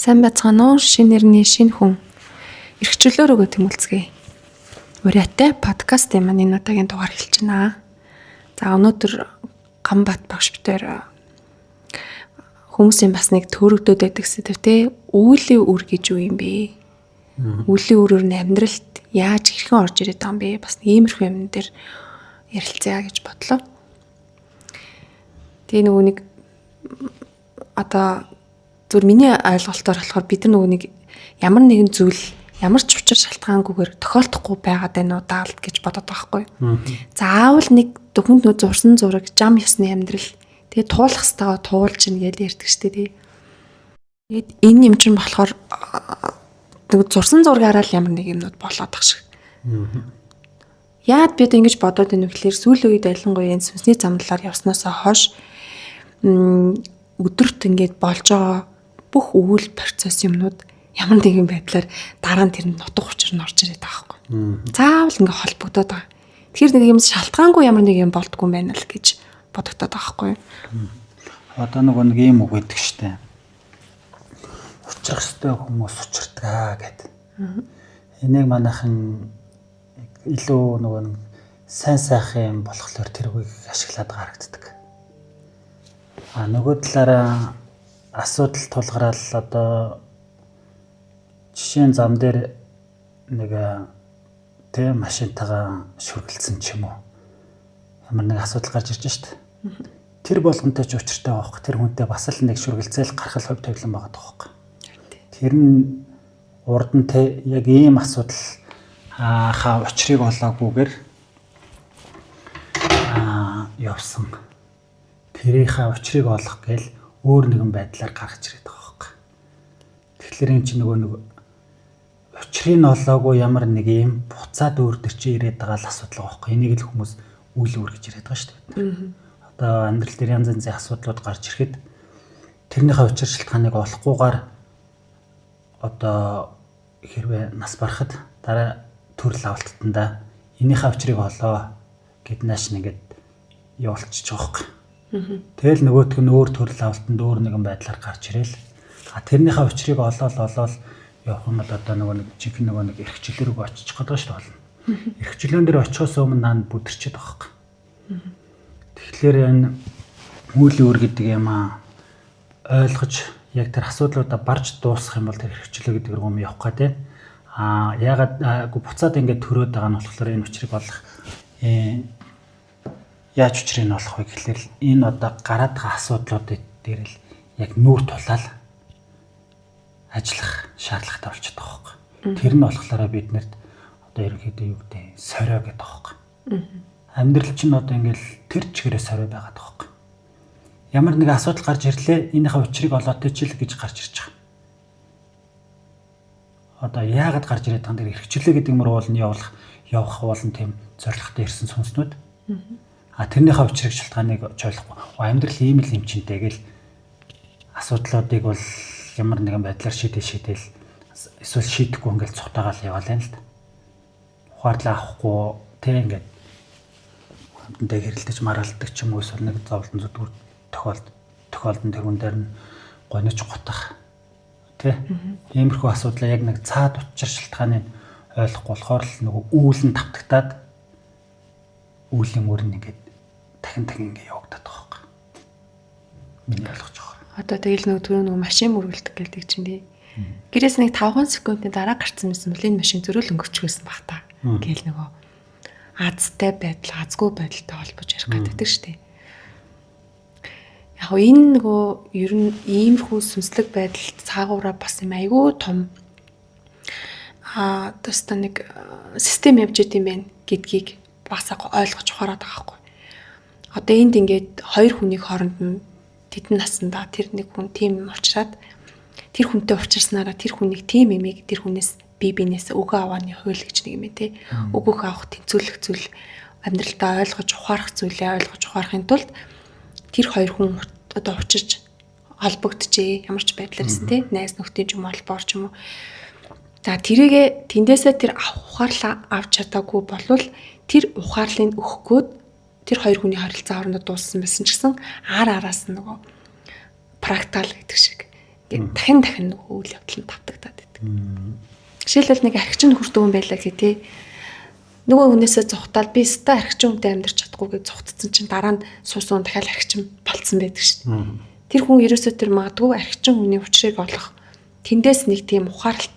Сайн байцгаана уу? Шинэ нэрний шинэ хүн. Эрхчлөлөөр өгөө тэмүүлцгээе. Урьяатай подкастын маань энэ удаагийн дугаар хэлж байна. За өнөөдөр Гамбат багш битээр хүмүүсийн бас нэг төрөгдөд байдаг сэдвтэй үүлийн үр гэж юу юм бэ? Үүлийн үрээр нь амьдралд яаж хэрхэн орж ирээд байгаа юм бэ? Бас иймэрхүү юм дээр ярилцъя гэж бодлоо. Тэгээ нөгөө нэг одоо зөв миний ойлголтоор болохоор бид нар нөгөө нэг ямар нэгэн зүйл ямар ч учир шалтгаангүйгээр тохиолдохгүй байгаад байна уу даалт гэж бодоод байгаа байхгүй. Заавал нэг дөхөнд нөө зурсан зураг жам ясны амьдрал тэгээ туулах хэвээр туулж ин гэж ярьдаг штэ тий. Тэгээд энэ юм чинь болохоор нэг зурсан зургаараа л ямар нэг юмнууд болоод тах шиг. Яад бид ингэж бодоод байна вэ гэхээр сүүлийн үед ялангуяа энэ сүнсний замналаар явснаасаа хойш өдөрт ингэж болж байгаа бүх өвөл процесс юмнууд ямар нэгэн байдлаар дараа нь тэрэнд нутаг учир нь орж ирээд байгаа байхгүй. Заавал ингээ холбогдоод байгаа. Тэгэхээр нэг юм шалтгаангүй ямар нэг юм болдгоо юм байна л гэж бодогдоод байгаа байхгүй. Одоо нэг ийм үг гэдэг штэ. Учрах ёстой хүмүүс учирдгаа гэдэг. Энийг манайхан илүү нэг сайн сайхан юм болохоор тэр үгийг ашиглаад гаргаддаг. Нөгөө талаараа асуудал тулгараад одоо жишээ нь зам дээр нэг тэ машинтайгаа шүргэлцсэн ч юм уу. Ямар нэг асуудал гарч ирж штт. Тэр болгонтой ч учиртай байхгүй. Тэр хүнтэй бас л нэг шүргэлцээл гарах хөв тавилан байгаа тоххой. Тэр нь урд нь тэ яг ийм асуудал хаа учрыг олоогүйгээр явсан. Тэрийнхээ учрыг олох гээл өөр нэгэн байдлаар гаргаж ирээд байгаа байхгүй. Тэгэхээр эн чинь нөгөө нэг учрыг олоогүй ямар нэг юм буцаад өөр төр чи ирээд байгаа л асуудал байгаа байхгүй. Энийг л хүмүүс үйл өөр гэж яриад байгаа шүү дээ. Одоо амьдрал дээр янз янзын асуудлууд гарч ирэхэд тэрнийхээ учир шалтгааныг олохгүйгээр одоо хэрвээ нас барахад дараа төрөл авалтандаа энийхээ учрыг олоо гэд нааш нэгэд явуулчих жоох. Тэгэл нөгөөх нь өөр төрөл авалтанд өөр нэгэн байдлаар гарч ирээл. Тэрнийхээ учрыг олоод явах юм бол одоо нэг жинхэнэ нэг эрхчлөлөөр очих гэдэг шүү дээ. Эрхчлөөн дээр очихоос өмнө наанд бүдэрчээд байгаа юм. Тэгэхээр энэ үүлийн үр гэдэг юм ойлгож яг тэр асуудлуудаа барж дуусгах юм бол тэр эрхчлөө гэдэг юм явах гэдэг. Ягаад буцаад ингэж төрөөд байгаа нь болохоор энэ учрыг олох яаж учрыг нь олох вэ гэхэлэр энэ одоо гараад байгаа асуудлууд дээр л яг нүүр тулаал ажиллах шаардлагатай болчиход байгаа байхгүй. Тэр нь болохоор биднэрт одоо ерөнхийдөө юу гэдэг сорио гэдэг байгаа байхгүй. Амьдрал чинь одоо ингээл тэр чигээрээ сорио байгаад байгаа байхгүй. Ямар нэг асуудал гарч ирлээ энийхээ учрыг олоод чил гэж гарч ирж байгаа. Одоо яагаад гарч ирээд байгаа нэр эрхчлөө гэдэг мөр уул нь явах уулын тийм зорилготой ирсэн сүнснүүд. Тэрнийхээ учрыг шалтгааныг ойлгохгүй. Амьдрал ийм л юм чинтэй гэл асуудлуудыг бол ямар нэгэн байдлаар шийдээл эсвэл шийдэхгүй ингээл цухтаагаал яваалаа л да. Ухаарлаа авахгүй тэг ингээд хамтдаа хэрэлдэж маргалдаг ч юм уу эсвэл нэг зовлон зүтгүүр тохиолдсон тэр хүн дээр нь гониж гутах тэг. Иймэрхүү асуудлаа яг нэг цаад учир шалтгааныг ойлгохгүй болохоор л нөгөө үүлэн тавтагтаад үүлэн өрн ингээд дахин ингээд явагдаад байгаа юм. Миний ойлгож байгаа. Одоо тэгэл нөгөө машин мөргөлдөг гэдэг чинь тий. Гэрээс нэг 5 секундын дараа гарцсан байсан бол энэ машин зөрөөл өнгөрчихсэн баг та. Гээл нөгөө азтай байдал, азгүй байдалтай холбож ярих гэдэг шүү дээ. Яг энэ нөгөө ер нь иймэрхүү сүнслэг байдал цаагаараа бас юм айгүй том төстө нэг систем явж идэм байх гэдгийг бас ойлгож ухаарад байгаа байхгүй. Одоо энд ингээд хоёр хүний хооронд нь тэдэн наснда тэр нэг хүн тийм уучраад тэр хүнтэй уулзснараа тэр хүнийг тийм эмийг тэр хүнээс биенээс өгөө авааны хууль гэж нэг юм ээ тий. Өгөөх авах тэнцвэрлэх зүйл амьдралдаа ойлгож ухаарах зүйлээ ойлгож ухаарахын тулд тэр хоёр хүн одоо учирч холбогдчихээ ямар ч байдлаар гэсэн тий. Найз нөхдийн ч юм уу холбоор ч юм уу. За тэрийгэ тэндээсээ тэр ухаарлаа авч чадаагүй болвол тэр ухаарлыг өгөх гээд тэр хоёр хүний харилцаа хоорондоо дууссан байсан ч гэсэн араас нь нөгөө практикал гэдэг шиг Гэт дахин нөгөө үйл явдал нь давтагдаад байдаг. Жишээлбэл нэг архичин хүрдэг хүн байлаа гэх тий. Нөгөө хүнээсээ зугатаад би ста архичин хүнтэй амьдарч чадахгүй гэж зугатсан чинь дараа нь суусан дахиад архичин болцсон байдаг шүү дээ. Тэр хүн ерөөсөө тэр магадгүй архичин хүний учрыг олох тэндээс нэг тийм ухаарл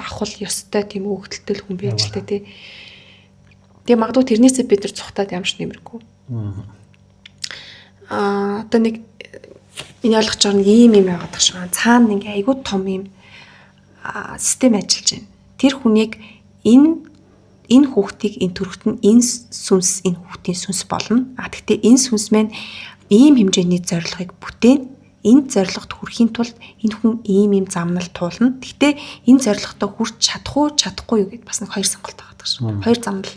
авах ёстой тийм өгдөлтөл хүн байж л тий. Тэгээ магадгүй тэрнээсээ бид нар зугатаад ямарч нэмэргүй. Одоо нэг энэ ойлгож байгаа нэг ийм юм яваад байгаа шүү. Цаана ингээ айгүй том юм систем ажиллаж байна. Тэр хүнийг энэ хүүхдийг энэ төрөхт нь энэ хүүхдийн сүнс болно. Гэхдээ энэ сүнс маань ийм хэмжээний зорилгыг бүтээн. Энэ зорилгот хүрэхийн тулд энэ хүн ийм замнал туулна. Гэхдээ энэ зорилготоо хүрч чадахгүй юу гэд бас нэг хоёр сонголт байгаа шүү. Хоёр замнал.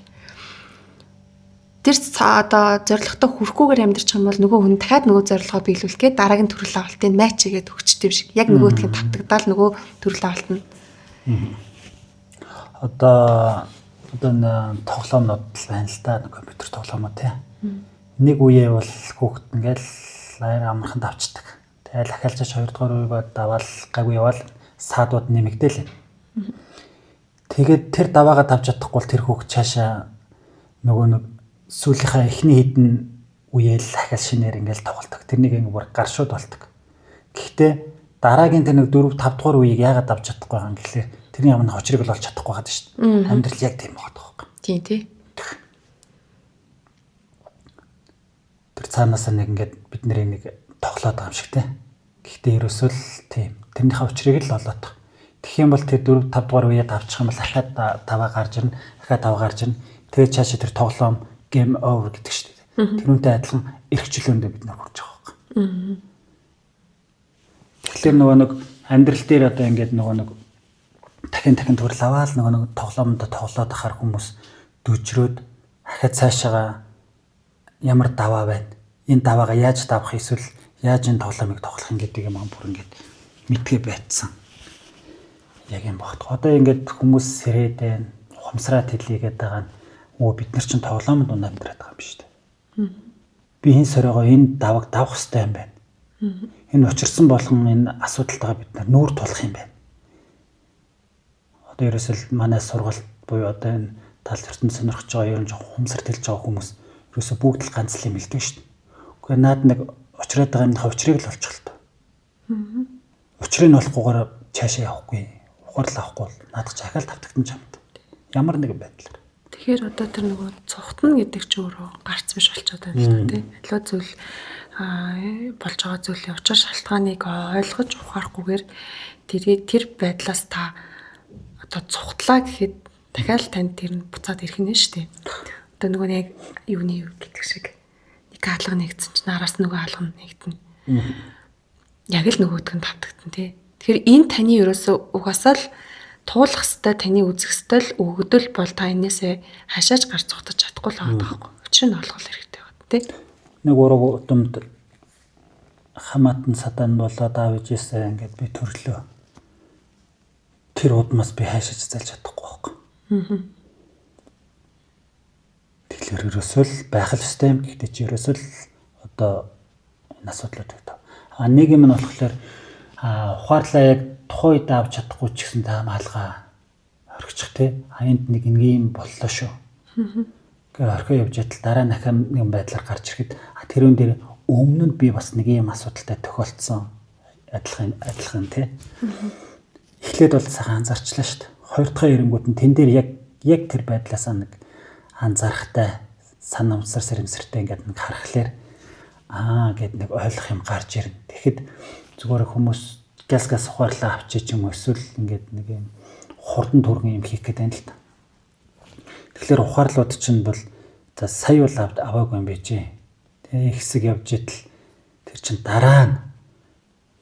Тэр одоо зорилготоо хүрэхгүйгээр амьдарч байгаа юм бол нөгөө хүн дахиад нөгөө зорилгоо биелүүлэхэд дараагийн төрөл авалтыг матч хийгээд өгчтэй юм шиг. Яг нөгөөдх нь тавтагдаал нөгөө төрөл авалт нь. Одоо н тоглоомнууд байна л да, компьютер тоглоомоо тий. Нэг үеэ бол хүүхэд ингээл амархан давчдаг. Тэгэл ахиалжаач 2 дугаар үеийг даваал гайгүй яваал саадууд нэмэгдээл. Тэгээд тэр даваагаа давж чадахгүй бол тэр хүүхэд цаашаа нөгөө нэг сүүлийнхаа эхний хэдэн үеэл ахиал шинээр ингээл тоглолдог. Тэрнийг ингээ бүр гаршууд болдог. Гэхдээ дараагийн тэр нэг 4 5 дугаар үеийг яагаад давж чадахгүй байгаа юм гэхлээр тэрний ямар нэг очрыг л олж чадахгүй байгаа шүү дээ. Амьдрал яг тийм байгаа байхгүй. Тийм тий. Тэр цаанаасаа нэг ингээд бид нэг тоглоод байгаа юм шиг тий. Гэхдээ ерөөсөө л тийм. Тэрнийхээ учрыг л олоод. Тэгэх юм бол тэр 4 5 дугаар үеэд авчих юм бол ахаад таваа гарч ирнэ. Ахаад таваа гарч ирнэ. Тэгээд цаашаа тэр тоглоом game over гэдэг шүү дээ. Тэрүүнтэй адилхан эрхчлөөндөө бид нар хүрч байгаа байхгүй. Тэгэхээр нөгөө нэг амьдрал дээр одоо ингээд нөгөө нэг дахин төрөл аваад нөгөө нэг тоглоомд тоглоод ахаар хүмүүс дөжрөөд ахаад цаашаага ямар даваа байна. Энэ даваагаа яаж давах эсвэл яаж энэ тоглоомыг тоглох юм гэдэг юм бүр ингээд мэдгээ байцсан. Яг юм багт. Одоо ингээд хүмүүс сэрээд байна. Ухамсараа тэлийгээд байгаа нь бид нар чинь тоглоомд унаад амьдраад байгаа юм шүү дээ. Би энэ соройгоо энэ даваг давах хэрэгтэй юм байна. Энэ учирсан болгон энэ асуудалтайгаа бид нар нүүр тулах юм байна. Одоо ерөөсөл манай сургалт буюу одоо энэ тал ертөнд сонирхож байгаа ерөн жоох хумсар тэлж байгаа хүмүүс ерөөсө бүгд л ганц л юм хэлдэг шүү дээ. Гэхдээ наад нэг учраад байгаа юмнаа учрыг л олчих л тоо. Учрыг нь олохгүйгээр цаашаа явахгүй. Ухаарлаа авахгүй бол наадах чахаал тавтагдан чамд. Ямар нэгэн байдлаар. Тэгэхээр одоо тэр нөгөө цугтна гэдэг чи өөрөө гарц биш болчиход байна л да тий. Аливаа зүйл болж байгаа зүйлийн учир шалтгааныг ойлгож ухаарахгүйгээр тэр байдлаас та одоо цугтлаа гэхэд дахиад танд тэр нь буцаад ирэх нь шүү дээ. Одоо нөгөө нэг юуны гэдэг шиг нэг хаалга нэгдсэн чинь араас нөгөө хаалга нэгдэнэ. Яг л нөгөөдг нь тавтагдсан тий. Тэгэхээр энэ таны ерөөсөө угаасаа л туулах хэвээр таны үзэх хэвээр өгдөл бол та энээсээ хашааж гарч цогтож чадахгүй л байгаа байхгүй. Учир нь олгол хэрэгтэй байна тий. Нэг ураг удамд хамаатан садан болоод аавж ийсээ ингээд би төрлөө. Тэр удмаас би хайшиж залж чадахгүй байхгүй. Тэгэхээр ерөөсөө л байх л ёстой юм. Гэхдээ чи ерөөсөө л одоо энэ асуудлууд гэдэг. Нэг юм нь болохоор ухаарлаа яг тухайн үед авч чадахгүй ч гэсэн та хаалгаа орхичих тий. Энд нэг ингийн боллоо шүү. Гэхдээ орхио явж ятал дараа нь ахаа нэгэн байдлаар гарч ирэхэд тэрүүн дээр өмнө нь би бас нэг юм асуудалтай тохиолдсон адилхан тий. Эхлээд бол сайхан анзаарчлаа шүү дээ. Хоёр дахь эренгүүд нь тэн дээр яг тэр байдлаасаа нэг анзаарахтай санамсар сэрэмсэртэй ингээд нэг харахлаар гэд нэг ойлгох юм гарч ирнэ. Тэгэхэд зүгээр хүмүүс газ ухаарлаа авчиж юм эсвэл ингээд нэг юм хурдан түргэн юм хийх гэдэг юм л та. Тэгэхээр ухаарлууд чинь бол за сая бол аваагүй юм байжээ. Тэгээ их хэсэг явж идэл тэр чинь дараа нь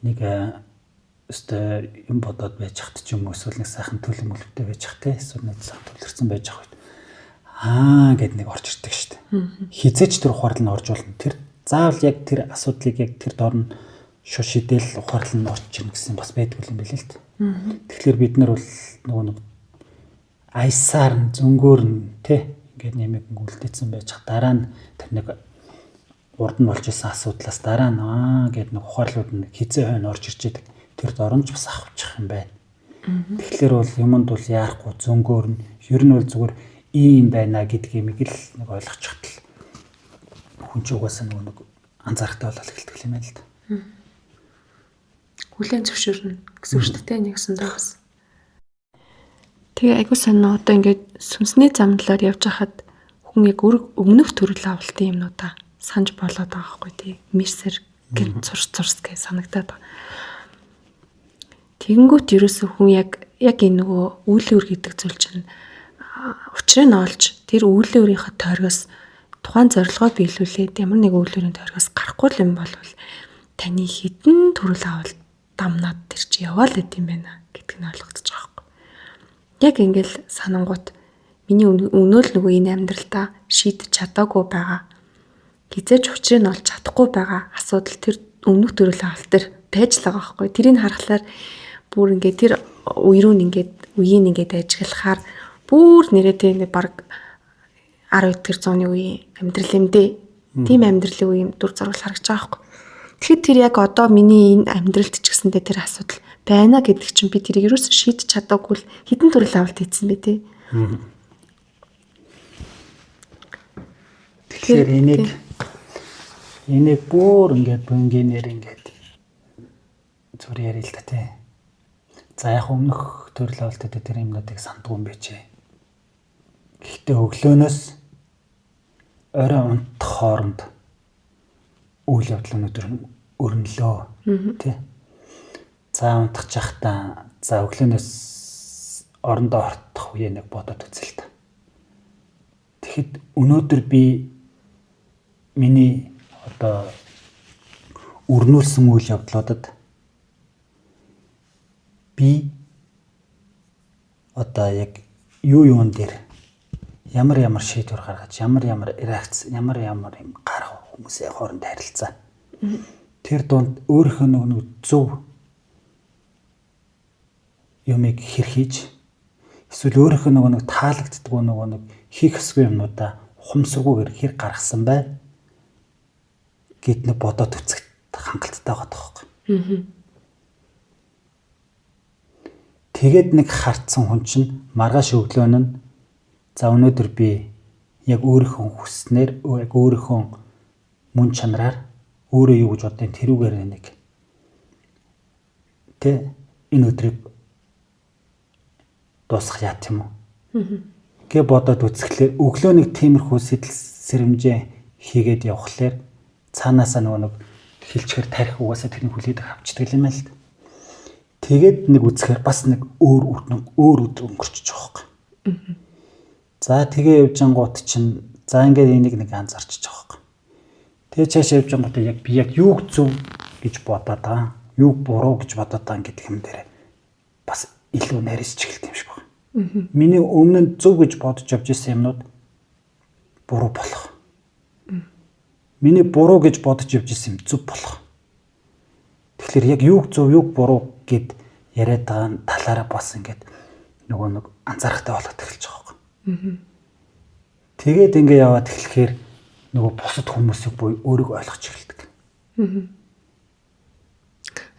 нэг өстой юм бодоод байж хат ч юм уу эсвэл нэг сайхан төлөм мөлөвтэй байж хат те эсвэл нэг сайхан төлөрсөн байж хат гэд нэг орж ирдэг шүү дээ. Хизээч тэр ухаарлал нь орж болно. Тэр заавал яг тэр асуудлыг яг тэр дор нь шууд шидэл ухаарлал нь орж ирнэ гэсэн бас байдгүй юм билээ л дээ. Тэгэхээр бид нар бол нөгөө айсаар зөнгөөр нь те ингээд нэмэг үлдээсэн байж хат дараа нь тэр нэг урд нь болж исэн асуудлаас дараа нь гэд нэг ухаарлууд нь хизээ хойно орж ирж идэг. тэр доромж бас авчих юм байна. Тэгэхээр бол юмд бол яахгүй зөнгөөр нь ер нь бол зүгээр ийм байна гэдгийг л нэг ойлгочихт л хүн ч угаасаа нэг анзаарахтай болол эхэлдэг юм байна л да. Хүлэн зөвшөөрнө гэсэн үг шүү дээ нэг өсөндөө бас. Тэгээ айгуу сонио одоо ингээд сүнсний замналаар явж хахад хүн яг өмнөх төрөл авалтын юмнуудаа санаж болоод байгаа хгүй тий. Мессер гэн цурс гэж санагдаад байгаа. Тэгэнгүүт ерөөсөө хүн яг энэ нөгөө үйлүүр гэдэг зүйл чинь учрыг нь олж тэр үйлүүрийнхээ тойргоос тухайн зорилгоо биелүүлээд ямар нэг үйлүүрийн тойргоос гарахгүй юм бол таны хідэн төрөл авалт дамнаад тэр чи яваал гэд юм байна гэдг нь ойлгогдож байгаа байхгүй. Яг ингээл санангууд миний өнөөл нөгөө энэ амьдралдаа шийдэж чадаагүй байгаа. Хизээч учрыг нь олж чадахгүй байгаа асуудал тэр өмнөх төрөл авалт төр байж л байгаа байхгүй. Тэрийг харахаар бүр ингээд тэр үеийн ингээд ажиглахаар бүр нэрээ нэг баг 10 дэх зууны үеийн амьдрал юм дээ. Тийм амьдралын үеийн дүр зураг харагдаж байгаа байхгүй. Тэгэхээр тэр яг одоо миний энэ амьдралд ч гэсэндээ тэр асуудал байна гэдэг чинь би тэрийг юусэн шийдэж чадаагүй л хідэн төрөл авалт хийсэн бэ тий. Тэгэхээр энийг бүр ингээд бүнгийнээр ингээд зүгээр ярил л да тий. За яг өмнөх төрөл авалтад тэр юмнуудыг сандгүй юм бэ чи. Гэхдээ өглөөнөөс орой унтах хооронд үйл явдал өнөдөр өрнөлөө тий. За унтах жахтаа за өглөөнөөс орондоо ортох үе нэг бодоод үзэл та. Тэгэхэд өнөөдөр би миний одоо өрнүүлсэн үйл явдлуудад би одоо яг юун дээр ямар шийдвэр гаргаж ямар реакц ямар юм гарах хүмүүсийн хооронд харилцаа. Тэр донд өөрийнхөө нэг зөв юмыг хэр хийж эсвэл өөрийнхөө нэг таалагддаг нэг хийх ёсгүй юмнуудаа ухамсаргүйгээр хэр гаргасан бай гэд нэг бодоод үзэхэд хангалттай байгаа тоххой. Тэгээд нэг харцсан хүн чинь маргааш өглөөн нь за өнөөдөр би яг өөрийнхөө хүснээр яг өөрийнхөө мөн чанараар өөрөө юу гэж боддیں۔ Тэрүүгээр нэг тэ энэ өдрийг дуусгах яа тийм үү гэ бодоод үзэхлээр өглөө нэг тиймэрхүү сэтэл сэрэмжээ хийгээд явхлаар цаанаасаа нэг хилчгэр тарих угаасаа тэрний хүлээд авчдаг юм л. Тэгээд нэг үзэхээр бас нэг өөр өдөр өнгөрчих жоох. За тэгээ явж ангууд чинь за ингээд энийг нэг анзаарчих жоох. Тэгээ цаашаа явж ангууд яг би яг юуг зөв гэж бодоод байгаа, юуг буруу гэж бодоод байгаа гэдэг юм дээр бас илүү нарийсч эхэлт юм шиг байна. Миний өмнө нь зөв гэж бодож явж исэн юмнууд буруу болох. Миний буруу гэж бодож явж исэн юм зөв болох. Тэгэхээр яг юуг зөв юуг буруу гэд яриад байгаа талаараа бас ингээд нөгөө нэг анзаарахтай болоод эхэлж байгаа юм. Тэгээд ингээ яваад эхлэхээр нөгөө бусад хүмүүсийг буюу өөрийгөө ойлгож эхэлдэг.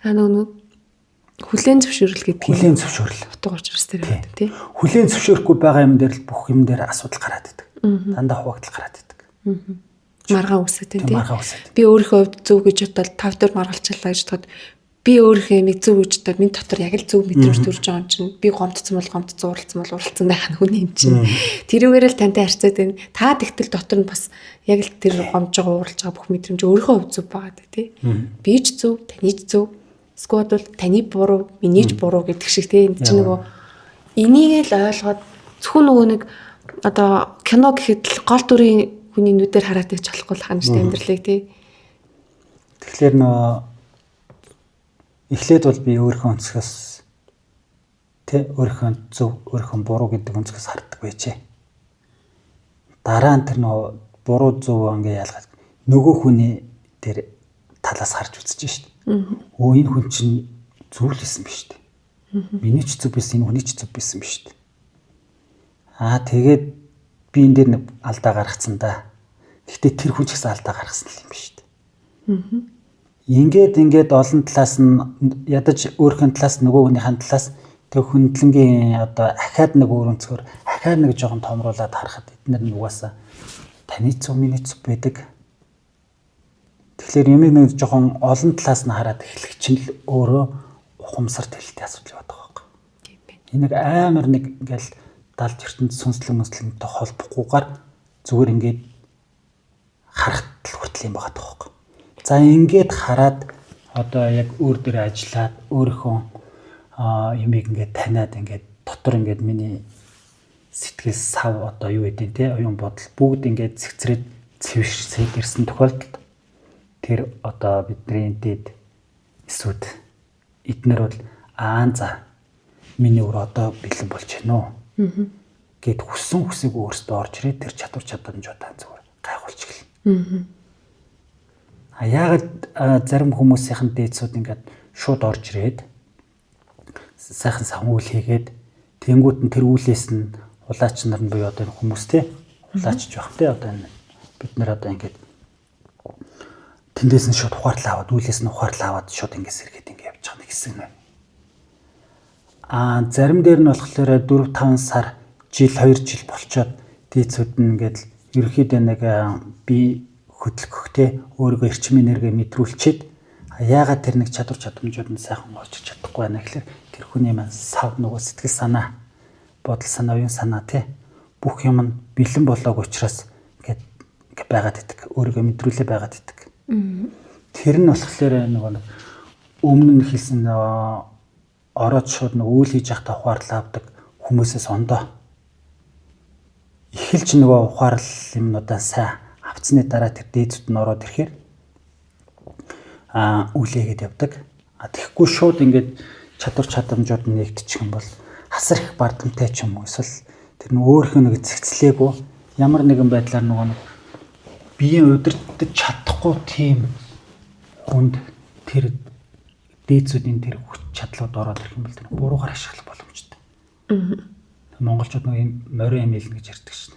Нөгөө хүлээн зөвшөөрөл гэдэг хүлээн зөвшөөрөл утга учирс дээр байдаг тий. Хүлээн зөвшөөрөхгүй байгаа юм дээр л бүх юм дээр асуудал гараад идэг. Дандаа хуваагдал гараад идэг. Маргаан үсэт тий. Би өөрийнхөө хувьд зөв гэж бодоод 5 дор маргалчлаа гэж бодоход би өөрийнхөө юмыг зөв гэж бодоод миний дотор яг л зөв мэдрэмж төрж байгаа юм чинь би гомдсон бол гомдсон уралцсан бол уралцсан байх нь хүний юм чинь. Тэрүүгээр л тантай харьцаад байна. Та тэгтэл дотор нь бас яг л тэр гомж байгаа уралж байгаа бүх мэдрэмж өөрийнхөө хувьд зөв байгаа тий. Би ч зөв, таны ч зөв. Эсвэл бол таны буруу, миний ч буруу гэдэг шиг тий. Энд чинь нөгөө энийг л ойлгоод зөвхөн нөгөө нэг одоо кино гэхэд гол дүрийн хүний нүдээр хараад ич болохгүй л хань штэ амьдралыг тий. Тэгэхээр нөгөө эхлээд бол би өөрийнхөө өнцгөөс тий өөрийнхөө зөв, өөрийнхөө буруу гэдэг өнцгөөс харддаг байжээ. Дараа нь тэр нөгөө буруу зөв ингээ ялгаад нөгөө хүний тэр талаас харж үзэж штэ. Оо энэ хүн чинь зөв л байсан биз дээ. Миний ч зөв байсан, энэ хүний ч зөв байсан биз дээ. Тэгээд би энэ дээр нэг алдаа гаргацсан да. Гэхдээ тэр хүн ч гэсэн алдаа гаргасан л юм биз дээ. Ингээд олон талаас нь ядаж өөрхөн талаас нөгөө хүнийхэн талаас тэг хүндлэнгийн одоо ахаад нэг өөрөнцгөр ахаад нэг жоохон томруулаад харахад эдгээр нь угаасаа таны цөм миний цөм байдаг. Тэгэхээр юмыг нэг жоохон олон талаас нь хараад эхлэх чинь л өөрөө ухамсар тэлэлтийн асуудал байдаг байхгүй. Тийм байна. Энэ нэг амар нэг ингээл далд ертөнд сүнслэг холбохгүйгээр зүгээр ингээд харахад л хүртэл юм байгаа байхгүй. За ингээд хараад одоо яг өөр дээр ажиллаад өөрийнхөө юмыг ингээд таниад ингээд дотор ингээд миний сэтгэл сав одоо юу гэдэг те оюун бодол бүгд ингээд цэгцрээд цэвэрсээд ирсэн тохиолдолд тэр одоо бидний дэд эсүүд эднэр бол за миний өөр одоо бэлэн болж байна уу гэд хүссэн хүсэг өөртөө орж ирээд тэр чадамжуудаа зүгээр гайхуулж эхэлнэ. Яагаад зарим хүмүүсийн дээдсүүд ингээд шууд орж ирээд сайхан сан үйл хийгээд тэнгуут нь тэр үйлээс нь улаач нар нь буюу одоо энэ хүмүүс те улаачж байх те одоо энэ бид нар одоо ингээд тэндээс нь шууд ухаарлаа аваад үйлээс нь ухаарлаа аваад шууд ингээд сэргээд ингээд явж байгаа нэг хэсэг нэ. Зарим дээр нь болохоор 4-5 сар жил 2 жил болчоод дээдсүүд нь ингээд ерөөхдөө нэг би хөдөлгөхтэй өөрийгөө эрчим энерги мэдрүүлчихэд яагаад тэр нэг чадамжууд нь сайхан олж чадахгүй байна гэхээр тэр хүний маань сав нөгөө сэтгэл санаа бодол санаа оюун санаа тий бүх юм нь бэлэн болоог учраас ингээд байгаад идэг өөрийгөө мэдрүүлээ байгаад идэг. Тэр нь болохоор нөгөө өмнө нь хэлсэн ороод шууд нөгөө үйл хийж явахдаа ухаарлаа авдаг хүмүүсээс ондоо эхэлж нөгөө ухаарл юмнуудаа сайн авцсны дараа тэр дээдсүүд нь ороод ирэхээр үлээгээд явдаг. Тэгэхгүй шууд ингээд чадамжууд нь нэгдчих юм бол хасар их бардамтай ч юм уу эсвэл тэр нэг өөрхөн нэг цэгцлээгүй ямар нэгэн байдлаар нөгөө биеийн удирдах чадахгүй тийм хүнд тэр дээдсүүдийн тэр хүч чадлууд ороод ирэх юм бол тэр буруугаар ашиглах боломжтой. Монголчууд нэг юм морин эмээл гэж ярьдаг шин.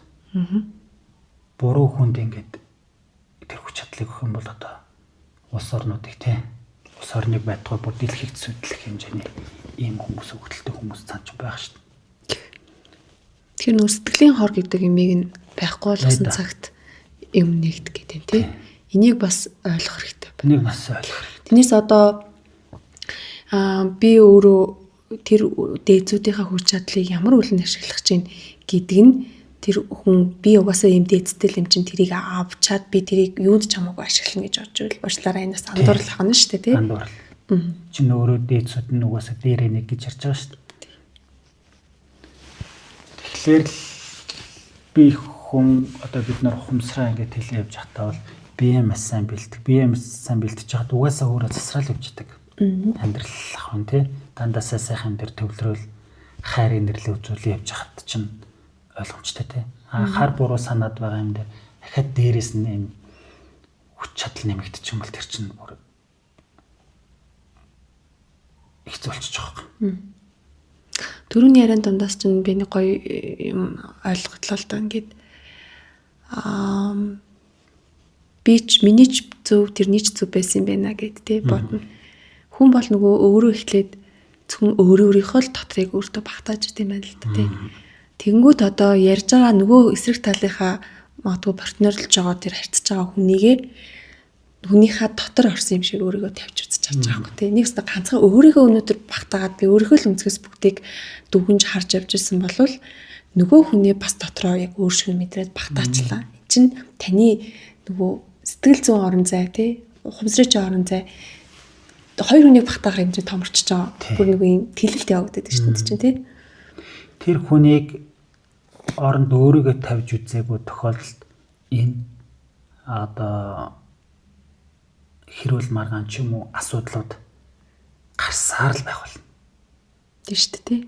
Буруу хүнд ингээд тэр хүч чадлыг өгөх юм бол одоо улс орнуудыг тий улс орныг байтугай бүр дэлхийд сүтлэх хэмжээний ийм хүмүүс өгдөлтөй хүмүүс цааш байгаа шүү дээ. Тэр нөө сэтгэлийн хор гэдэг юмыг нь байхгүй болсон цагт юм нэгдэг гэдэг тий. Энийг бас ойлгох хэрэгтэй байна. Энийг бас ойлгох хэрэгтэй. Тэрнээс одоо би өөрөө тэр дээдсүүдийнхээ хүч чадлыг ямар үл нь ашиглах чинь гэдэг нь тэр хүн би угаасаа юм дээдстэй юм чинь тэрийг авчаад би тэрийг юунд ч хамаагүй ашиглана гэж бодож байл. Уучлаарай энэс андуурлах нь шүү дээ тий. Андуурл. Чи өөрөө дээдсүүд нь угаасаа дээрээ нэг гэж ярьж байгаа шүү дээ. Тэгэхээр л би хүн одоо бид нар ухамсараа ингээд хэлээ явж байхдаа бол BMS сайн бэлдэх. BMS сайн бэлдэж байгаад угаасаа өөрөө засрал явж идэг. Амьдрал ахын тий. Дандаасаа сайхан дээр төвлөрөөл хайрын нэрлээ үзүүлээ явж хахад чинь ойлгомжтой тий. Хар буруу санаад байгаа юм дээр дахиад дээрээс нь юм хүч чадал нэмэгдчих юм бол тэр чинь бүр их зулчих жоох. Төрөний яриан дундаас чинь би нэг гоё юм ойлголоо л да ингээд би ч миний ч зөв тэрний ч зөв байсан юм байна гэд тий бодно. Хүн бол нөгөө өөрөө эхлээд зөвхөн өөрийнхөө л дотрыг өөртөө багтааж идэм байна л да тий. Тэнгүүд одоо ярьж байгаа нөгөө эсрэг талынхаа магадгүй партнерлж байгаа тэр харьцаж байгаа хүнийхээ дотор орсон юм шиг өөрийгөө тавьж үзэж чадж байгаа байхгүй тий. Нэгс ганцхан өөрийгөө өнөөдөр багтаагаад би өөрийнхөө л өнцгөөс бүгдийг дүгнж харж явж ирсэн болвол нөгөө хүний бас дотроо яг өөр шиг мэдрээд багтаачлаа. Энд чинь таны нөгөө сэтгэл зүйн орон зай тий ухамсарын орон зай хоёр хүнийг багтаахаар юм чинь томорчж байгаа. Бүр нэг юм тэлэлт явагдаад шүү дээ чинь тий. Тэр хүнийг оронд өөрийгөө тавьж үзээгүй тохиолдолд энэ одоо хэрүүл маргаан ч юм уу асуудлууд гарсаар л байх болно. Тийм шүү дээ тий.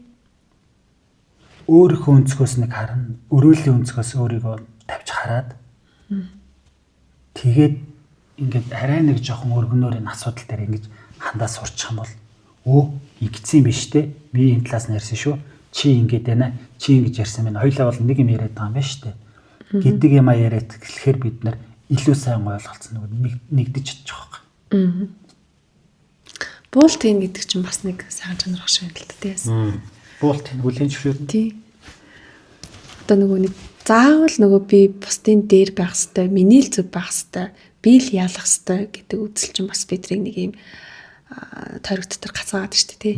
Өөрийнхөө өнцгөөс нэг харна, өрөөлийн өнцгөөс өөрийгөө тавьж хараад тэгээд ингээд арай нэг жоохон өргөнөөр энэ асуудал дээр ингэж хандаа сурчих юм бол ингэсэн биш те би энэ талаас нь ярьсан шүү чи ингэж байна чи ингэж ярьсан байна хоёлаа бол нэг юм яриад байгаа юм байна шүү дээ гэдэг юм яриад тэгэхээр бид нар илүү сайн ойлголцсон нэгдэж чадчих واخ. Буултын гэдэг чинь бас нэг сайн чанар ах шиг байна л та тийм. Буулт хүлийн зөвшөөрөл. Тий. Одоо нөгөө нэг заавал нөгөө би бусдын дээр байх хэвээр, миний л зөв байх хэвээр, би л яалах хэвээр гэдэг үзэл чинь бас бидрийг нэг юм тойрог дотор гацаагаад штэ тий.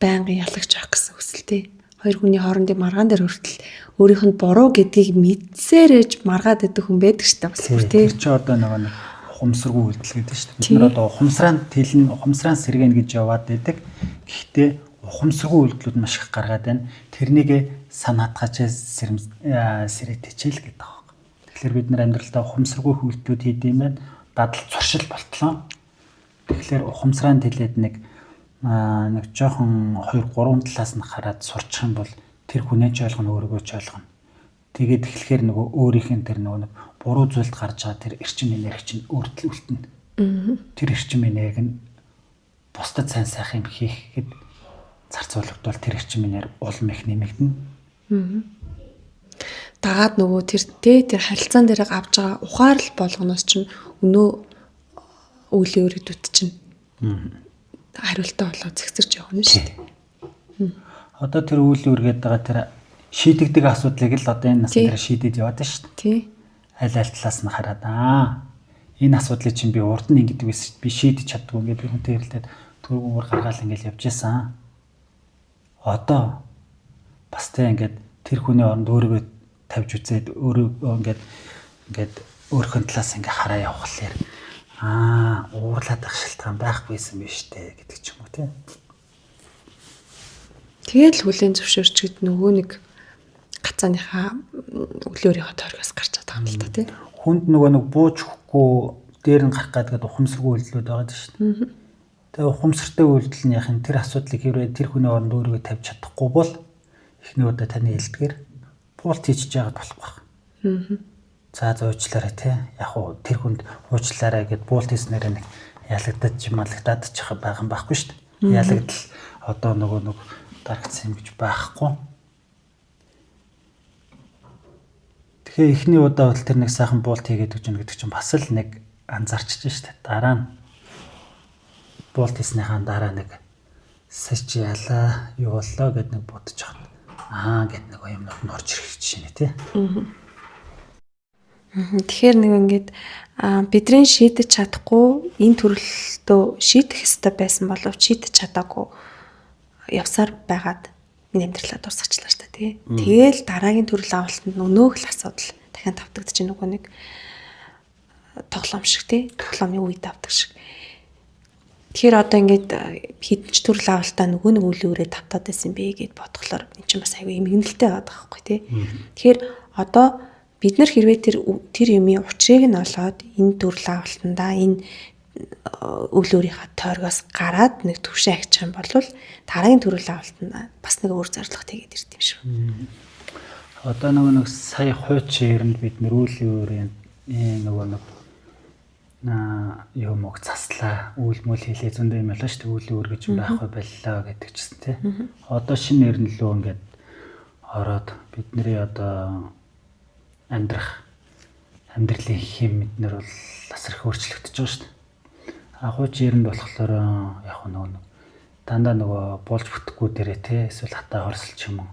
Байнгын ялагч авах гэсэн хүсэл тий. Хоёр хүний хоорондын маргаан дээр хүртэл өөрийнх нь буруу гэдгийг мэдсээрэж маргаад идэх хүн байдаг штэ бас бүр тий. Тэр чи одоо нэг ухамсаргүй үйлдэл гэдэг шүү дээ. Бид нар одоо ухамсраан тэлэн, ухамсраан сэргэн гэж яваад байдаг. Гэхдээ ухамсаргүй үйлдэлүүд маш их гаргаад байна. Тэрнийг санаатгаач сэрэтээчээл гэдэг байгаа. Тэгэхээр бид нар амьдралдаа ухамсаргүй үйлдэлүүд хийдэг юм байна. Дадал зуршил болтлоо. Тэгэхээр ухамсраан тэлээд нэг жоохон 2-3 талаас нь хараад сурчих юм бол тэр хүнээ ч ойлгоно, өөрийгөө ч ойлгоно. Тэгээд эхлэхээр нөгөө өөрийнх нь тэр нөгөө буруу зүйлд гарч байгаа тэр эрчим энерги чинь өөртөл үлдэнэ. Тэр эрчим энерги нь бусдад сайн сайхан юм хийхэд зарцуулагдвал тэр эрчим энерги улам их нэмэгдэнэ. Дагаад нөгөө тэр харилцаан дээр авж байгаа ухаарл болгоноос чинь өнөө үеийн өрөдүүд чинь хариултаа болоод зэгцэрч явна шүү дээ. Одоо тэр үеийн үргээд байгаа тэр шийдэгдэг асуудлыг л одоо энэ насны дараа шийдээд яваад байна шүү дээ. Тий. Аль талаас нь хараад энэ асуудлыг чинь би урд нь ингэдэг биш би шийдэж чаддгүй ингээд би хүнтэй хэрэлдээд түрүүгээр гаргаал ингээд явж исэн. Одоо бас тэ ингээд тэр хүний оронд өөрийгөө тавьж үзээд өөрийгөө ингээд өөрхөн талаас ингээд хараа явхлаэр уурлаад ах шалтгаан байхгүйсэн биз дээ гэдэг ч юм уу тий. Тэгэл хүлэн зөвшөөрч гэд нөгөө нэг гацааныхаа өглөөрийнхөө тойргоос гарч чадах юм л та тий. Хүнд нөгөө бууж хөхгүй дээр нь гарах гэдэг ухамсаргүй үйлдэлүүд байгаа шүү дээ. Тэгээ ухамсартай үйлдэлнийхэн тэр асуудлыг хэрвээ тэр хүний оронд өөрийгөө тавьж чадахгүй бол эхний удаа таны хэлдгээр буулт хийчихэж байгаад болохгүй. За уучлаарай тий. Яг уу тэр хүнд уучлаарай гэд буулт хийснээр нэг ялагдаж малагдаад чих байгаа юм байхгүй шүү дээ. Ялагдал одоо нөгөө дарагдсан юм гэж байхгүй. Тэгэхээр эхний удаа бол тэр нэг сайхан буулт хийгээд өгч гэдэг чинь бас л нэг анзаарч чинь шүү дээ. Дараа нь буулт хийснийхаа дараа нэг сэж яалаа юу боллоо гэд нэг бодож хаад гэд нэг юмнууд нь орж ирэх чинь тий. Тэгэхээр нэг ингээд бидний шийдэж чадахгүй энэ төрөлтөө шийдэх ёстой байсан боловч шийдэж чадаагүй явсаар байгаад миний амьдралаа дуусгачлаа шүү дээ тий. Тэгэл дараагийн төрөл авалтанд өнөөх л асуудал дахин тавтагдаж байгаа нөгөө нэг тоглоом шиг тий. Тоглоомын үед тавдаг шиг. Тэгэхээр одоо ингээд хідэнч төрөл авалтаа нөгөө нэг үйл өрөө тавтаад байсан бэ гэд бодглохлоор эн чинь бас аягүй эмгэнэлтэй байгаа байхгүй тий. Тэгэхээр одоо бид нар хэрвээ тэр юмын учрыг нь олоод энэ төрөл авалтандаа энэ өглөөрийнхаа тойргоос гараад нэг төвшин агчих юм бол дараагийн төрөл авалтанд бас нэг өөр зорилготой гээд ирд юм шүү. Одоо нэг сая хуучин эрэнд бид нэр үлийн өөрийн нэг юм уу заслаа үйл мөл хийлээ зөндөө юм байлаа шүү дээ үлийн өөр гэж байхгүй байлаа гэдэг чсэн тий. Одоо шинэ нэрнлөө ингээд ороод бидний одоо амьдралын хэм мэднэр бол бас их өөрчлөгдөж байгаа шүү дээ. Хуучин эрэнд болохоор яг нэг дандаа нөгөө болж бүтэхгүй дээрээ тий эсвэл хатаа хорсолч юм уу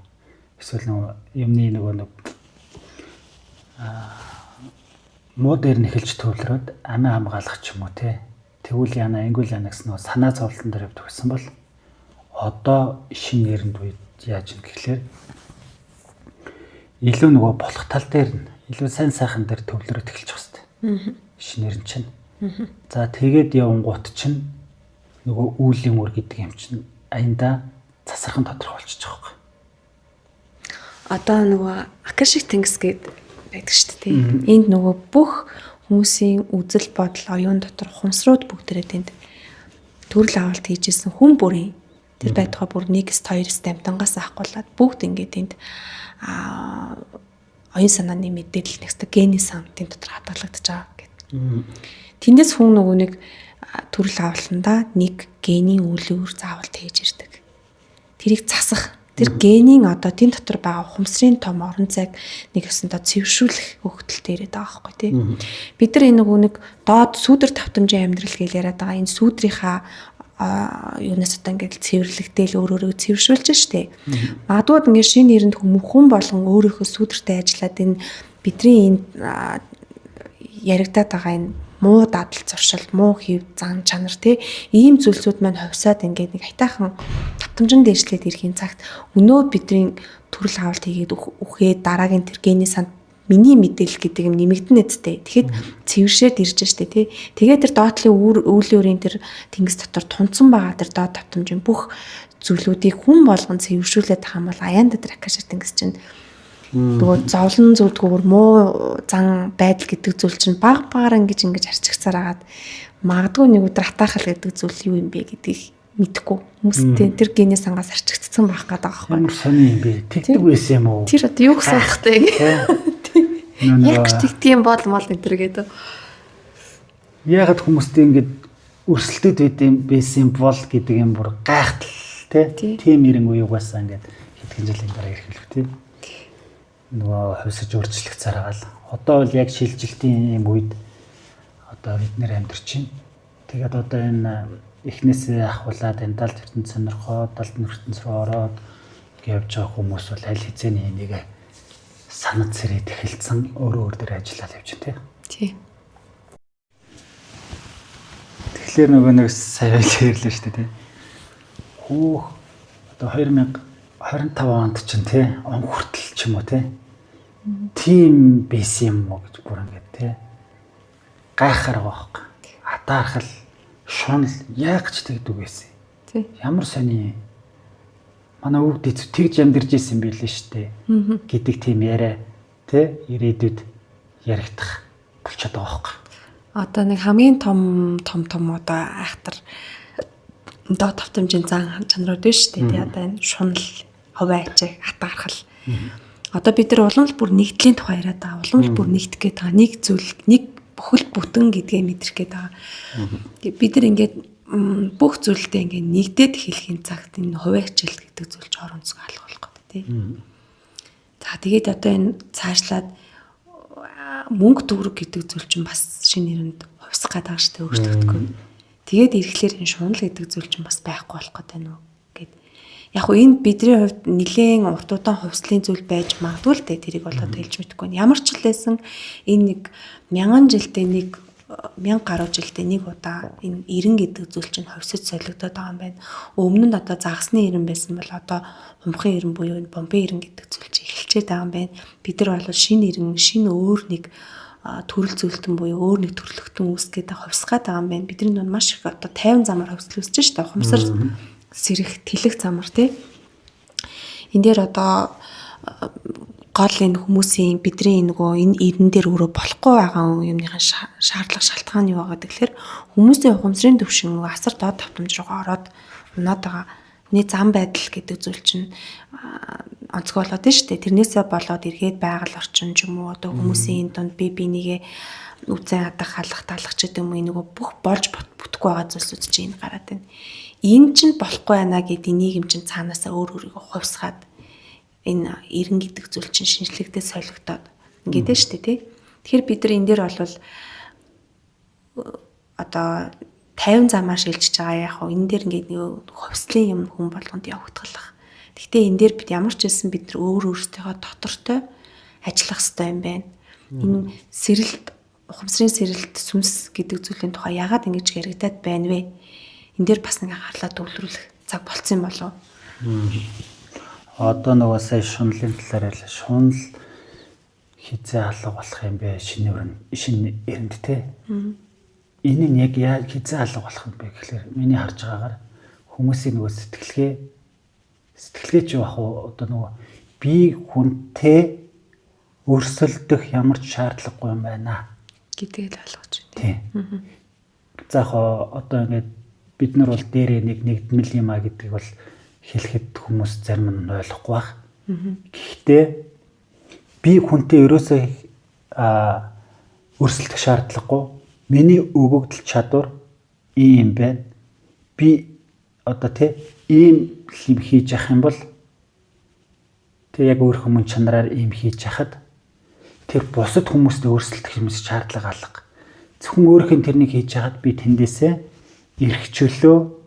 эсвэл нөгөө юмны нөгөө муу дээр нь эхэлж төвлөрөөд амиа хамгаалах ч юм уу тий. Тэгвэл яна ингүүл яна гэсэн нөгөө санаа зовлон дээр явагдсан бол одоо шинэ нэрэнд үед яаж юм гэхлээр илүү нөгөө болох тал дээр нь илүү сайн сайхан дээр төвлөрөөд эхэлж байгаа хэвээр. Шинэ нэрэн чинь. За тэгээд явангуут чинь нөгөө үүлийн үр гэдэг юм чинь аянда засархан тодорхой болчихж байгаа юм. Одоо нөгөө акашик тэнгис гэдэг байдаг шүү дээ. Энд нөгөө бүх хүмүүсийн үзэл бодол оюун дотор хумсрууд бүгдээрээ тэнд төрөл авалт хийжсэн хүн бүрийн тэр байтугай бүр 1-2 дамтангаас ахгуулаад бүгд ингээд тэнд оюун санааны мэдээлэл нэгсдэг гений сан тэнд дотор хадгалагдаж байгаа гэдэг. Тэндээс хүн нөгөө нэг төрөл авалтандаа нэг генийн үйл өөр заавалт хийж ирдэг. Тэрийг засах тэр генийн одоо тэн дотор байгаа ухамсарын том орон зайг нэг өсөндөө цэвэршүүлэх хөвгөлтэй ирээд байгаа байхгүй тий. Бид нар энэ нөгөө нэг доод сүүдэр тавтамжийн амьдрал гэж яриад байгаа энэ сүүдрийнхаа юунаас одоо ингээд цэвэрлэгдээл өөрөөрөө цэвэршүүлж штэ. Магадгүй ингээд шинэ нэрэнд хүн болгон өөрийнхөө сүдэртэй ажиллаад энэ бидний энэ яригадаад байгаа энэ муу дадал зуршил, муу хэв зан чанар ийм зүйлсүүд маань ховсаад ингээд нэг хайтаахан давтамжинд дээшлээд ирэхин цагт өнөө бидний төрөл хавалт хийгээд үхээ дараагийн тэр гений санд миний мэдээлэл гэдэг юм нэмэгдэнэ үсттэй. Тэгэхэд цэвэршээд ирж штэ тий. Тэгээд тэр доотлын үүлийн тэр тэнгис дотор тунцсан байгаа тэр доод давтамжийн бүх зүйлүүдийг хүн болгон цэвэршүүлээд байгаа юм бол аяанда тэр акаши тэнгис чинь нөгөө зовлон зүудгүүр муу зан байдал гэдэг зүйл чинь баг багаар ингэж арчигцаар агаад магадгүй нэг өдөр хатаахал гэдэг зүйл юу юм бэ гэдгийг мэдэхгүй хүмүүстэй тэр гений сангаас арчигдсан байх гэдэг байгаа байхгүй. Ямар сони юм бэ? Тэгдэг байсан юм уу? Тэр одоо юу гэсэн байх вэ? Яг тэгтийн бол мал энэ төр гэдэг. Ягаад хүмүүстэй ингэж өрсөлдөд байдсан байсан бол гэдэг юм бүр гайхтал тийм ирэн уяугаасаа ингэж хэдхэн жилийн дараа ирэх тий. Нөгөө хувьсаж өөрчлөх цараагаал. Одоо бол яг шилжилтийн юм үед одоо бид нэр амьдарч байна. Тэгээд одоо энэ эхнээсээ ахуулаад энэ далд ертөнц сонирхоод далд ертөнц рүү ороод явж байгаа хүмүүс бол аль хэзээний энийг санад сэрээд эхэлсэн өөрөө өөр дээр ажиллаад явж байна тий. Тэгэхээр нөгөө нэг сая хэллээ шүү дээ тий. Хөөх одоо 2025 онд чинь тий он хүртэл ч юм уу тий. Тим байсан юм уу гэж бүр ингээд тий. Гайхаар байгаа. Атаархал шунал яг ч тэгдэг байсан. Тий. Ямар сони манай өвд тэгж амьдэрж исэн билээ штэ гэдэг тийм яриа тий ирээдүйд яригдах болчиход байгаа хөөхгүй. Одоо нэг хамгийн том одоо айхтар доод давтамжийн зан чанарууд байна штэ тий одоо энэ шунал ховой ачаа хатаархал. Одоо бид нар улам л бүр нэгдлийн тухай яриад байгаа. Улам л бүр нэгдэх гээд байгаа. Нэг зүйл нэг бүхэл бүтэн гэдгээ мэдрэх гээд байгаа. Бид нар ингээд бүх зүйлдээ ингээд нэгдээд хэлхийн цагт энэ хувийн хичээл гэдэг зүйл ч орон зүйн алга болох гэдэг тий. За тэгээд одоо энэ цаашлаад мөнгө төгрөг гэдэг зүйл чинь бас шинэ нэрэнд хувьсах гэдэг шүү дээ өөрчлөгдөхгүй. Тэгээд ирэхлээр энэ шунал гэдэг зүйл чинь бас байхгүй болох гэдэг нь үү гэд. Яг хөө энэ бидний хувьд нэлээд урт удаан хувьслын зүйл байж магадгүй л дээ тэрийг болоод хэлж мэдэхгүй. Ямар ч л байсан энэ нэг 1000 жилдээ нэг 1000 гаруй жилдээ нэг удаа энэ эрен гэдэг зүйл чинь хувьсаж солигдоод байгаа юм байна. Өмнө нь одоо загасны эрен байсан бол одоо хумхын эрен буюу энэ бомбын эрен гэдэг зүйл чинь эхэлчээд байгаа юм байна. Бид нар бол шинэ эрен, шинэ өөр нэг төрөл зөвлөлтөн буюу өөр нэг төрлөختөн үүсгээд хувьсгаад байгаа юм байна. Бидний дунд маш их одоо 50 замаар хувьслуулж шүү дээ. Ухамсар сэрэх тэлэх замаар тий. Энд дээр одоо гол энэ хүмүүсийн бидний нөгөө энэ эрдэн дээр өөрөө болохгүй байгаа юмныхаа шаардлага шалтгаан юу байгаа гэхээр хүмүүсийн ухамсарын төвшин нөгөө асар доод давтамж руугаа ороод унаад байгаа. Хүний зам байдал гэдэг зүйл чинь онцгой болоод байна шүү дээ. Тэрнээсээ болоод эргээд байгаль орчин ч юм уу одоо хүмүүсийн энэ донд бие бинийгээ үзэн хадах халах талах ч гэдэг юм уу нөгөө бүх болж бүтэхгүй байгаа зүйлсүүд чинь гараад байна. Энэ чинь болохгүй байна гэдэг нийгэм чинь цаанаасаа өөр өөрийгөө хувьсгаад энэ эрен гэдэг зүйл чинь шинжлэхдээ солигдоод ингээд дээ шүү дээ тий. Тэгэхээр бид нар энэ дээр бол одоо 50 замаар шилжиж байгаа яг хөө энэ дээр ингээд нэг хувьслын юм хүн болгонд явагдах. Гэхдээ энэ дээр бид ямар ч хэлсэн бид нар өөрсдийнхөө дотортой ажиллах хэрэгтэй юм байна. Энэ сэрэлт ухамсарын сэрэлт сүнс гэдэг зүйлийн тухай яагаад ингэж яригадаад байна вэ? Энд дээр бас нэг анхаарлаа төвлөрүүлэх цаг болцсон юм болов уу? Одоо нөгөө сая шунлын талаар ярьлаа. Шунал хизээ алга болох юм бэ? Шинэ эрэнд те. Энэ нь яг хизээ алга болох юм бэ гэхлээр миний харж байгаагаар хүмүүсийн нөгөө сэтгэлгээч юу ах вэ? Одоо нөгөө би хүнтэй өрсөлдөх ямар ч шаардлагагүй юм байна гэдгийг л ойлгож байна. Тийм. За яг одоо ингээд бид нар бол дээрээ нэгдмэл юм а гэдгийг бол хэлэхэд хүмүүс зарим нь ойлгохгүй баг. Гэхдээ би хүнтэй ерөөсөө өрсөлдөх шаардлагагүй. Миний өгөгдөл чадвар ийм байна. Би одоо ийм юм хийж явах юм бол яг өөр хүмүүс чанараар ийм хийж яхад тэр бусад хүмүүстэй өрсөлдөх юм шаардлага алга. Зөвхөн өөрийнх нь тэрнийг хийж яхад би тэндээсээ эрх чөлөө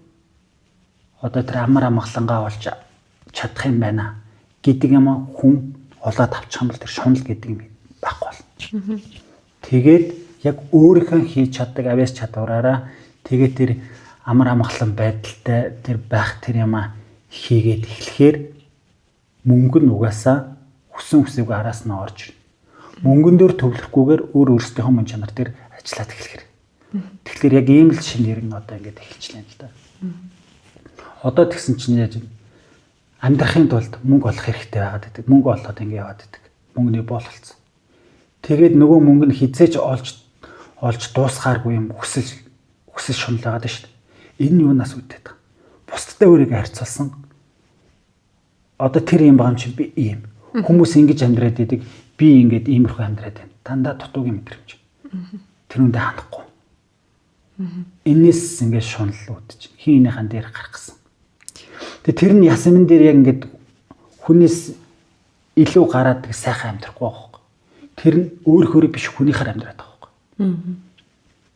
одоо тэр амар амгалангаа олж чадах юм байна гэдэг юм хүн олоод авчих юм бол тэр шунал гэдэг юм байхгүй болно. Тэгээд яг өөрийнхөө хийж чаддаг авьяас чадвараараа тэгээд тэр амар амгалан байдалтай тэр байх тэр юм хийгээд эхлэхээр мөнгө нь угаасаа хүсэн хүсээгүй араас нь орж ирнэ. Мөнгөн дээр төвлөрөхгүйгээр өөрсдийнхөө мөн чанар дээр ажиллаад эхлэхээр. Тэгэхээр яг ийм л шинэ нэр нь одоо ингэж эхэлчихлээ л да. Одоо тэгсэн чинь яаж амьдрахын тулд мөнгө олох хэрэгтэй байгаад байдаг. Мөнгө олоод ингэ яваад байдаг. Мөнгөний бололцсон. Тэгээд нөгөө мөнгө нь хизээч олж дуусгааргүй юм хүсэл шунал байгаад шүү дээ. Энэ юунаас үүдээд байгаа. Бусдтай өөрийгөө харьцуулсан. Одоо тэр юм байгаа юм чи би ийм. Хүмүүс ингэж амьдраад идэг. Би ингэж иймэрхүү амьдраад байна. Дандаа дутуугийн мэдрэмж. Тэр үндэ ханахгүй. Энэс ингэж шунал үүдэж хийнийхэн дээр гаргасан. Тэгээ тэр нь ясмын дээр яг ингэж хүнээс илүү гараад сайхан амьдрахгүй байхгүй. Тэр нь өөрөөр биш хүнийхээр амьдраад байгаа байхгүй.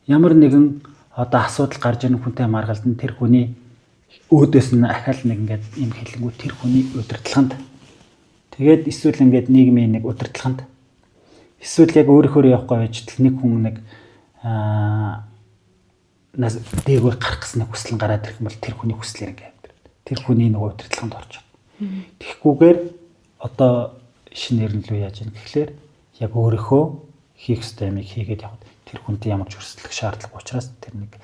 Ямар нэгэн одоо асуудал гарч ирэх хүнтэй маргалдан тэр хүний өөдөөс нь ахаал нэг ингэж юм хэлэнгүү тэр хүний удирдлаганд тэгээд эсвэл ингэж нийгмийн нэг удирдлаганд эсвэл яг өөрөөр явахгүй байж нэг хүн нэг нас дээгүүр гарах гэсэн хүсэл нь гараад ирэх юм бол тэр хүний хүслээр ингэ амьдраад тэр хүний нэг удирдлаганд орж байна. Тэгэхгүйгээр одоо шинээр нь л яаж юм гэхлээр яг өөрийнхөө хийх ёстой юмыг хийгээд явах. Тэр хүнтэй ямар ч өрсөлдөх шаардлага учраас тэр нэг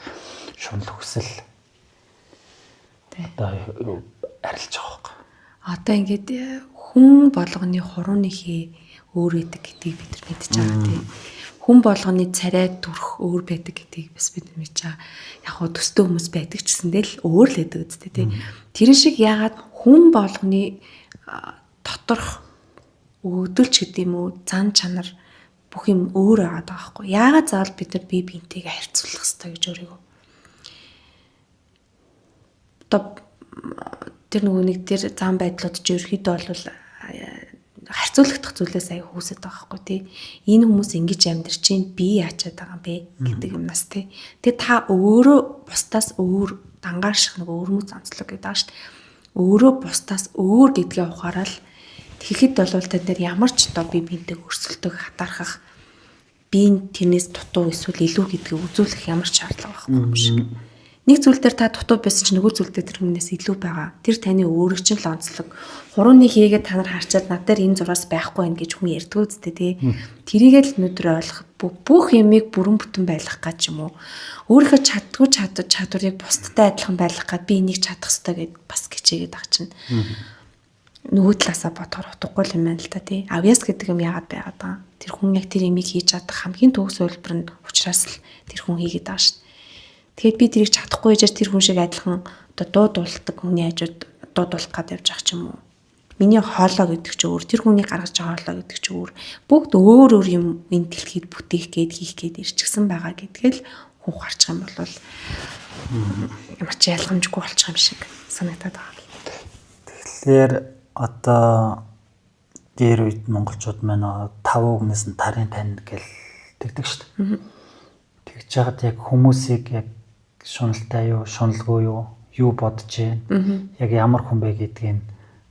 шунал хүсэл одоо арилж байгаа. Одоо ингээд хүн болгоны хурууны хий өөр байдаг гэдгийг бид нар мэдж байгаа тийм. Хүн болгоны царай дүрх өөр байдаг гэдгийг бас бид мэдж байгаа. Яг хоо төстэй хүмүүс байдаг ч гэсэндээ л өөр л байдаг үстэй тийм. Тэр шиг яагаад хүн болгоны доторх өгдөлч гэдэг юм уу зан чанар бүх юм өөр байгаа байхгүй. Яагаад заавал бид нар бие биентэйгээ харьцуулах хэрэгтэй гэж өөрийгөө. Одоо тэр нөгөө нэг тэр зан байдлууд ч ерөөхдөө бол харьцуулагдах зүйлээс аяг хүүсэт байгаа байхгүй тий. Энэ хүмүүс ингэж амьдарч чинь би яачаад байгаа юм бэ гэдэг юмнаас тий. Тэгээ та өөрөө бусдаас өөр дангаарших нэг өөрмөц онцлог гэдэг байгаа шүү дээ. Өөрөө бусдаас өөр гэдгээ ухаарал тэгэхэд бол та дээр ямар ч одоо би бинтэг өрсөлдөг хатаархах би тэрнээс дутуу эсвэл илүү гэдгийг үзүүлэх ямар ч шаардлага байхгүй юм шиг. Нэг зүйл дээр та дутуу байсан чинь нөгөө зүйл дээр тэр хүнээс илүү байгаа. Тэр таны өөрөг чинь л онцлог. Хурууны хийгээд та нар харчаад над дээр энэ зураас байхгүй байх гэж хүн ярьдгүй үстэй тий. Тэрийгээ л өнөдөр ойлгох бүх юмыг бүрэн бүтэн байлгах гэж юм уу. Өөрийнхөө чаддгүй чадварыг бусдтай адилхан байлгах гад би энийг чадах хэрэгтэй гэд бас хичээгээд байгаа чинь. Нөгөө талаасаа бодохоор утгагүй юм байна л да тий. Авьяас гэдэг юм яагаад байгаад байгаа. Тэр хүн яг тэр имийг хийж чадах хамгийн төгс үйлбэр нь учраас л тэр хүн хийгээд байгаа шүү. Тэгэхэд би тэрийг чадахгүй гэж тэр хүн шиг адилхан одоо дуудуулдаг хүний хажууд дуудуулах гад явж байгаа ч юм уу. Миний хоолой гэдэг ч өөр, тэр хүний гаргаж байгаа хоолой гэдэг ч өөр. Бүгд өөр өөр юм энэ дэлхийд бүтээх гээд хийх гээд ирчихсэн байгаа гэдгээл хүн гарчих юм бол ямар ч ялгамжгүй болчих юм шиг санагдаад байгаа. Тэгэхээр одоо дээр үед монголчууд маань 5 хүнээс нь тарын тань гэл тэгдэг шүү дээ. Тэгж жагаад яг хүмүүсийг яг шуналтай юу, шуналгүй юу бодож байна. Яг ямар хүн бэ гэдгийг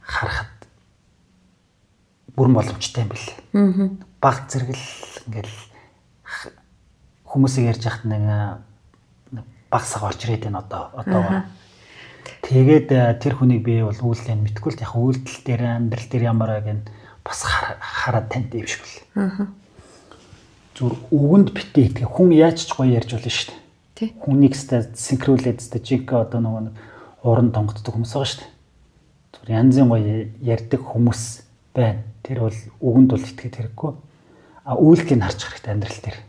харахад бүрэн боломжтой юм билээ. Баг зэрэг л ингээл хүмүүсийг ярьж яхад нэг багсаг орж ирээд байна одоо. Тэгээд тэр хүнийг би бол үйлдэл мэдгүй л яг үйлдэл дээр амьдрал дээр ямар байг нь бас хараад танд юм шиг л. Зүр өгөнд битээ идэх хүн яаж ч гоё ярьж болно шүү дээ. Хүнийг синхруулээд жинхэнэ одоо нөгөө уран тонгоддог хүмүүс байгаа шүү дээ. Зүр янзын гоё ярьдаг хүмүүс байна. Тэр бол өгөнд бол итгэхэд хэрэггүй. Үйлдэлийг харж хэрэгтэй амьдрал дээр.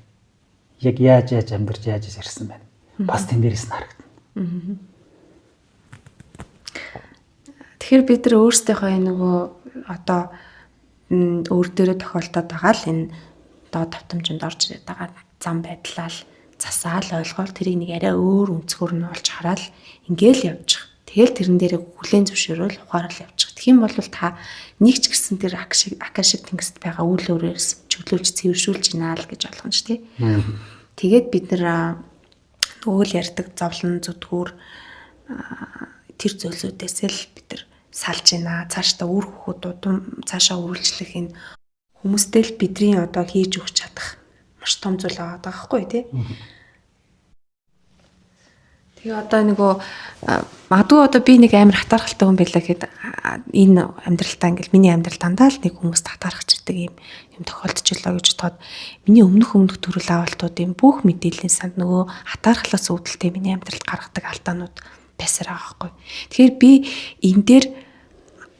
Яг яаж амьдарч яаж ирсэн байна. Бас тэн дээрээс нь харагдана. Тэгэхээр бид нар өөрсдийнхөө нөгөө одоо өөр дөрөө тохиолдоод байгаа л энэ доод давтамжинд орж ирээд байгаа зам байдлаа л засаал ойлгоол тэрийг нэг арай өөр өнцгөр нь олж хараад ингээл явчих. Тэгэл тэрэн дээр хүлээн зөвшөөрөл ухаарал явчих. Тэгэх юм бол та нэг ч гэсэн тэр акашиг тэнгист байгаа үйл өөрөөс чөглүүлж цэвэршүүлж гинаа л гэж ойлгоно шүү дээ. Тэгээд бид нар өөл ярьдаг зовлон зүтгүүр тэр зөлсүүдээс л бид нар салж байна. Цаашдаа үр хөхүүд цаашаа үргэлжлэх энэ хүмүүстэй л бидний одоо хийж өгч чадах маш том зүйл байгаа байхгүй тий. Тэгээ одоо нөгөө магадгүй одоо би нэг амар хатаархалтай хүн байлаа гэхэд энэ амьдралтаа ингээл миний амьдрал дандаа л нэг хүмүүст хатаархаж идэг юм тохиолдчихлоо гэж бодоход миний өмнөх төрөл авалтуудын бүх мэдээллийн санд нөгөө хатаархлаас үүдэлтэй миний амьдралд гаргадаг алдаанууд байсаар байгаа байхгүй. Тэгэхээр би энэ дээр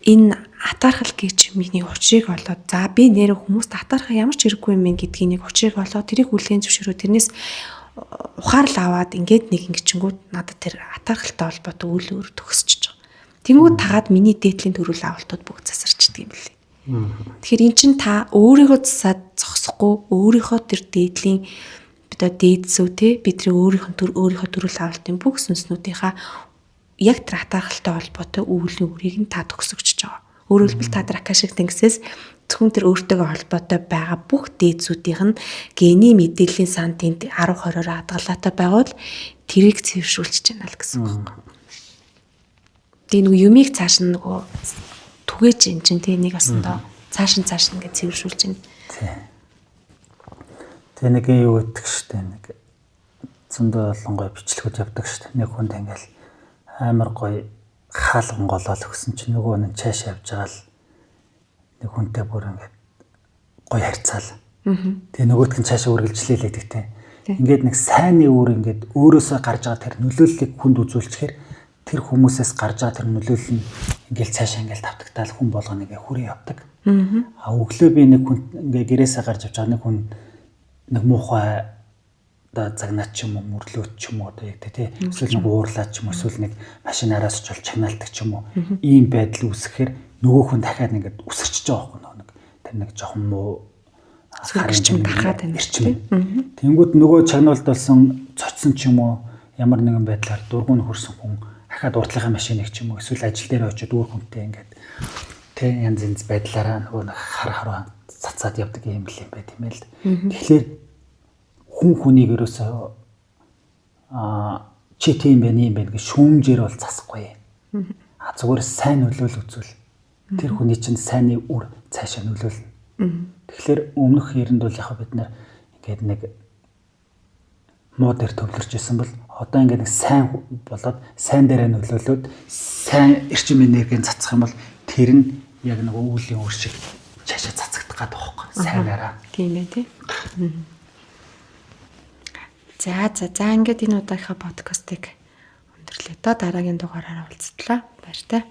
энэ хатаархал гэж миний учрыг олоод за би нэр хүмүүст хатаархах ямар ч хэрэггүй юм гэдгийг нэг учрыг олоод тэрийг хүлээн зөвшөөрөө тэрнээс ухаарл аваад ингээд нэг ингэчингүүд надад тэр хатаархалтай холбоотой үйл өөр төгсөж байгаа. Тэнгүүд тагаад миний дээдлийн төрөл авалтууд бүгд засарчдаг юм билээ. Тэгэхээр эн чин та өөрийгөө засаад зогсохгүй өөрийнхөө тэр дээдлийн одоо дээдсүү те бидний өөрийнхөө төрөл авалтын бүх сүнснүүдийнхаа яг тэр хатаархалтай холбоотой өвлийн үрийг нь та төгсөгч байгаа. Өөрөөр хэлбэл та тэр акашиг тэнгисээс зөвхөн тэр өөртөөгөө холбоотой байгаа бүх дээдсүүдийнх нь гений мэдээллийн сан тэнд 10-20-оор хадгалаатай байгуул тэрийг цэвэршүүлж байна л гэсэн үг байна. Тэгээ нөгөө юмыг цааш нь нөгөө түгээж ин чин тэ нэг осондоо цааш нь ингээд цэвэршүүлж байна. Тэгээ нэг юу гэдэг штэ нэг зөндөө олон гой бичлэгүүд явдаг штэ. Нэг хүнд ингээл амар гоё хаалган голоол өгсөн чинь нөгөө нь цааш явж байгаа л нэг хүнтэй бүр ингээд гоё харьцаал. Тэгээ нөгөөтг нь цаашаа үргэлжлүүлээд гэдэг те. Ингээд нэг сайнны үр ингээд өөрөөсөө гарч байгаа тэр нөлөөллийг хүнд үзүүлчихээр тэр хүмүүсээс гарч байгаа тэр нөлөөлөл нь ингээд цаашаа ингээд тавтагтаал хүн болгоно ингээд хүрээ явдаг. А өглөө би нэг хүн ингээд гэрээсээ гарч явж байгаа нэг хүн нэг муухай да загнаач ч юм уу мөрлөөч ч юм уу одоо яг тий эсвэл нэг уурлаач ч юм уу эсвэл нэг машинараас ч бол чагнаалдаг ч юм уу ийм байдал үүсгэхээр нөгөө хүн дахиад ингээд үсэрчж байгаа байхгүй нэг тэр нэг жоохон муу харин тархаад байна тийм. Тэнгүүд нөгөө чагнуулт болсон цоцсон ч юм уу ямар нэгэн байдлаар дургуун хөрсөн хүн дахиад уртлахын машиныг ч юм уу эсвэл ажил дээр очиод өөр хүнтэй ингээд тий янз янз байдлаараа нөгөө хар хараа цацаад явдаг юм байт юм байл. Тэгэхээр хүн хүнийг ерөөсөө чи тийм байна юм байна гэж шүүмжээр бол засахгүй. Зүгээр сайн нөлөөл үзүүл. Тэр хүний чинь сайнны үр цаашаа нөлөөлнө. Тэгэхээр өмнөх эрэнд бол яг бид нар ингээд нэг муу дээр төвлөрч исэн бол одоо ингээд нэг сайн болоод сайн дээрээ нөлөөлөөд сайн эрчим энергийн цацах юм бол тэр нь яг нэг өвлийн үр шиг цаашаа цацагдах гэдэг байхгүй. Сайнараа. Тийм ээ тий. За ингээд энэ удаагийнхаа подкастыг өндөрлөе. Дараагийн дугаараараа уулзтлаа. Баяр таа.